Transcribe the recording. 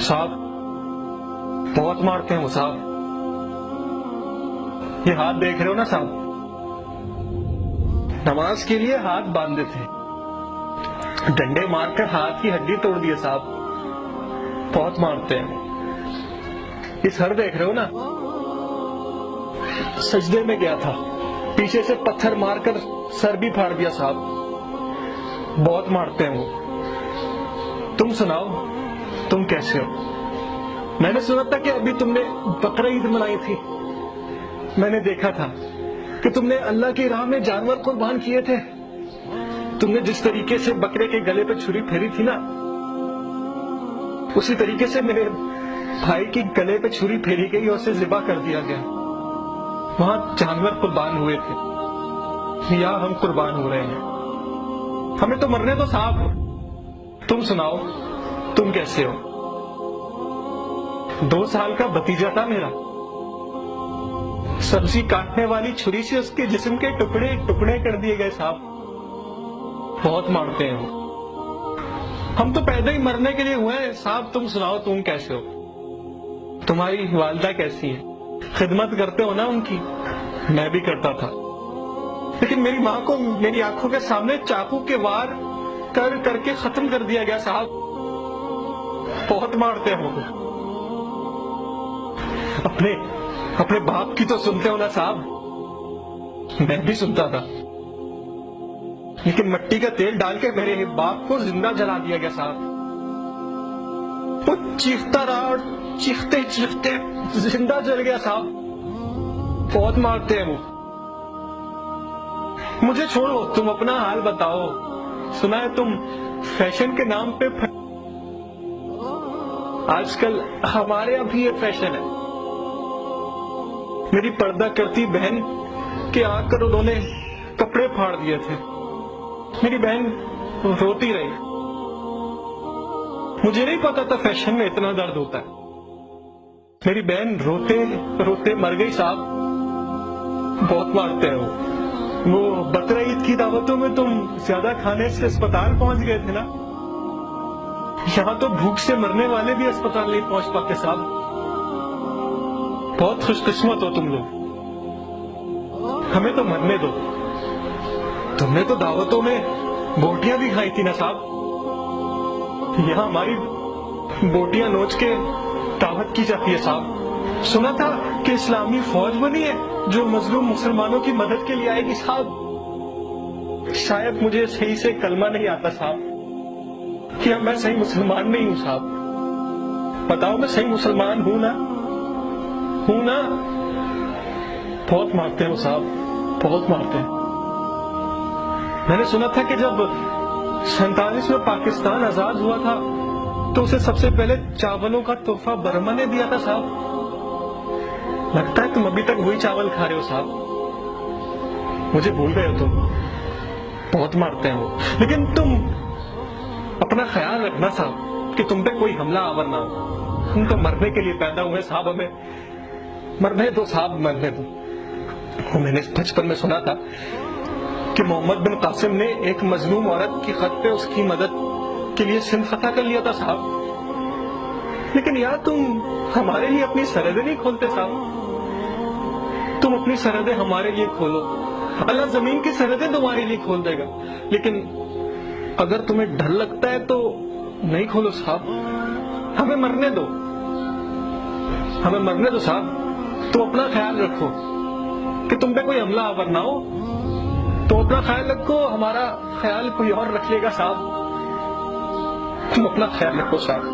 صاحب بہت مارتے ہیں وہ صاحب. یہ ہاتھ دیکھ رہے ہو نا صاحب, نماز کے لیے ہاتھ باندھے تھے, ڈنڈے مار کر ہاتھ کی ہڈی توڑ دیے صاحب. بہت مارتے ہیں. یہ سر دیکھ رہے ہو نا, سجدے میں گیا تھا, پیچھے سے پتھر مار کر سر بھی پھاڑ دیا صاحب. بہت مارتے ہیں وہ. تم سناؤ, تم کیسے ہو؟ میں نے سنا تھا کہ ابھی تم نے بقرعید منائی تھی. میں نے دیکھا تھا کہ تم نے اللہ کی راہ میں جانور قربان کیے تھے. تم نے جس طریقے سے بکرے کے گلے پہ چھری پھیری تھی نا, اسی طریقے سے میرے بھائی کی گلے پہ چھری پھیری گئی اور اسے ذبح کر دیا گیا. وہاں جانور قربان ہوئے تھے, یہاں ہم قربان ہو رہے ہیں. ہمیں تو مرنے دو صاحب. تم سناؤ, تم کیسے ہو؟ 2 سال کا بھتیجا تھا میرا, سبزی کاٹنے والی چھری سے اس کے جسم کے ٹکڑے ٹکڑے کر دیے گئے صاحب. بہت مارتے ہیں وہ. ہم تو پیدا ہی مرنے کے لیے ہوئے ہیں صاحب. تم سناؤ, تم کیسے ہو؟ تمہاری والدہ کیسی ہے؟ خدمت کرتے ہو نا ان کی؟ میں بھی کرتا تھا, لیکن میری ماں کو میری آنکھوں کے سامنے چاقو کے وار کر کر کے ختم کر دیا گیا صاحب. بہت مارتے ہیں وہ. اپنے باپ کی تو سنتے ہو نا صاحب. میں بھی سنتا تھا, لیکن مٹی کا تیل ڈال کے میرے باپ کو زندہ جلا دیا گیا صاحب. وہ چیختا رہا اور چیختے چیختے زندہ جل گیا صاحب. بہت مارتے ہیں وہ. مجھے چھوڑو, تم اپنا حال بتاؤ. سنا ہے تم فیشن کے نام پہ آج کل ہمارے یہاں بھی یہ فیشن ہے. میری پردہ کرتی بہن کے آ کر انہوں نے کپڑے پھاڑ دیے تھے. میری بہن روتی رہی. مجھے نہیں پتا تھا فیشن میں اتنا درد ہوتا ہے. میری بہن روتے روتے مر گئی صاحب. بہت مارتے ہیں وہ بقرعید کی دعوتوں میں تم زیادہ کھانے سے اسپتال پہنچ گئے تھے نا. یہاں تو بھوک سے مرنے والے بھی اسپتال نہیں پہنچ پاتے صاحب. بہت خوش قسمت ہو تم لوگ. ہمیں تو مرنے دو. تم نے تو دعوتوں میں بوٹیاں بھی کھائی تھی نا صاحب. یہاں ہماری بوٹیاں نوچ کے دعوت کی جاتی ہے صاحب. سنا تھا کہ اسلامی فوج بنی ہے جو مظلوم مسلمانوں کی مدد کے لیے آئے گی صاحب. شاید مجھے صحیح سے کلمہ نہیں آتا صاحب, کہ میں صحیح مسلمان نہیں ہوں صاحب. بتاؤ, میں صحیح مسلمان ہوں نا؟ بہت مارتے ہیں وہ صاحب, بہت مارتے ہیں. میں نے سنا تھا کہ جب 47 میں پاکستان آزاد ہوا تھا تو اسے سب سے پہلے چاولوں کا تحفہ برما نے دیا تھا صاحب. لگتا ہے تم ابھی تک وہی چاول کھا رہے ہو صاحب. مجھے بھول گئے ہو تم. بہت مارتے ہیں وہ. لیکن تم اپنا خیال رکھنا صاحب, کہ تم پہ کوئی حملہ آور نہ ہو. ہم تو مرنے کے لیے پیدا ہوئے صاحب. ہمیں مرنے دو صاحب, مرنے دو. میں نے بچپن میں سنا تھا کہ محمد بن قاسم نے ایک مظلوم عورت کی خط پہ اس کی مدد کے لیے سندھ فتح کر لیا تھا صاحب. لیکن یار تم ہمارے لیے اپنی سرحدیں نہیں کھولتے صاحب. تم اپنی سرحدیں ہمارے لیے کھولو. اللہ زمین کی سرحدیں تمہارے لیے کھول دے گا. لیکن اگر تمہیں ڈر لگتا ہے تو نہیں کھولو صاحب. ہمیں مرنے دو, ہمیں مرنے دو صاحب. تم اپنا خیال رکھو کہ تم پہ کوئی حملہ آور نہ ہو. تم اپنا خیال رکھو, ہمارا خیال کوئی اور رکھ لے گا صاحب. تم اپنا خیال رکھو صاحب.